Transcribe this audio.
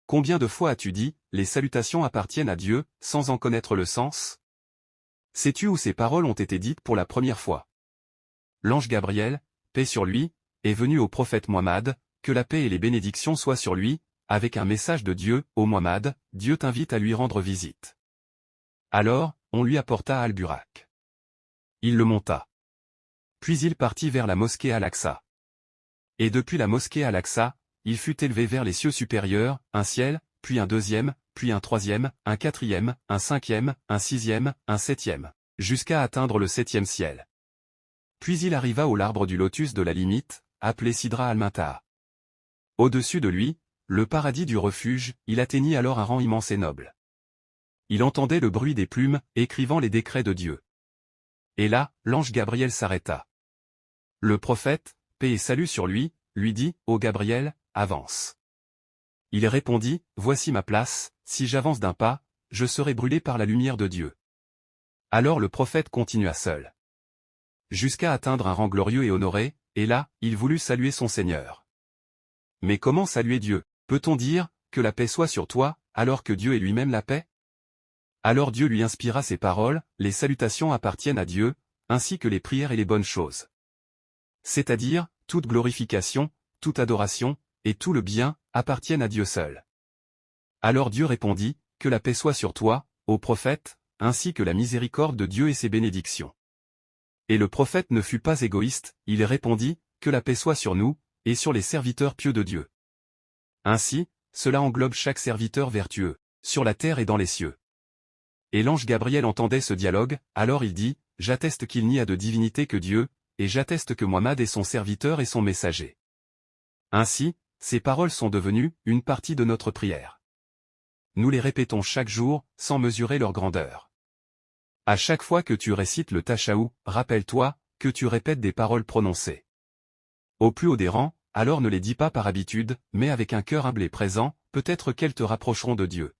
Combien de fois as-tu dit, les salutations appartiennent à Dieu, sans en connaître le sens? Sais-tu où ces paroles ont été dites pour la première fois? L'ange Gabriel, paix sur lui, est venu au prophète Muhammad, que la paix et les bénédictions soient sur lui, avec un message de Dieu, ô Muhammad, Dieu t'invite à lui rendre visite. Alors, on lui apporta Al-Burak. Il le monta. Puis il partit vers la mosquée Al-Aqsa. Et depuis la mosquée Al-Aqsa, il fut élevé vers les cieux supérieurs, un ciel, puis un deuxième, puis un troisième, un quatrième, un cinquième, un sixième, un septième, jusqu'à atteindre le septième ciel. Puis il arriva au l'arbre du lotus de la limite, appelé Sidra al-Muntaha. Au-dessus de lui, le paradis du refuge, il atteignit alors un rang immense et noble. Il entendait le bruit des plumes, écrivant les décrets de Dieu. Et là, l'ange Gabriel s'arrêta. Le prophète, paix et salut sur lui, lui dit, ô Gabriel, avance. Il répondit, voici ma place, si j'avance d'un pas, je serai brûlé par la lumière de Dieu. Alors le prophète continua seul. Jusqu'à atteindre un rang glorieux et honoré, et là, il voulut saluer son Seigneur. Mais comment saluer Dieu? Peut-on dire, que la paix soit sur toi, alors que Dieu est lui-même la paix? Alors Dieu lui inspira ces paroles, les salutations appartiennent à Dieu, ainsi que les prières et les bonnes choses. C'est-à-dire, toute glorification, toute adoration, et tout le bien, appartiennent à Dieu seul. Alors Dieu répondit, que la paix soit sur toi, ô prophète, ainsi que la miséricorde de Dieu et ses bénédictions. Et le prophète ne fut pas égoïste, il répondit, que la paix soit sur nous, et sur les serviteurs pieux de Dieu. Ainsi, cela englobe chaque serviteur vertueux, sur la terre et dans les cieux. Et l'ange Gabriel entendait ce dialogue, alors il dit, j'atteste qu'il n'y a de divinité que Dieu, et j'atteste que Muhammad est son serviteur et son messager. Ainsi, ces paroles sont devenues une partie de notre prière. Nous les répétons chaque jour, sans mesurer leur grandeur. À chaque fois que tu récites le Tashahoud, rappelle-toi, que tu répètes des paroles prononcées. Au plus haut des rangs, alors ne les dis pas par habitude, mais avec un cœur humble et présent, peut-être qu'elles te rapprocheront de Dieu.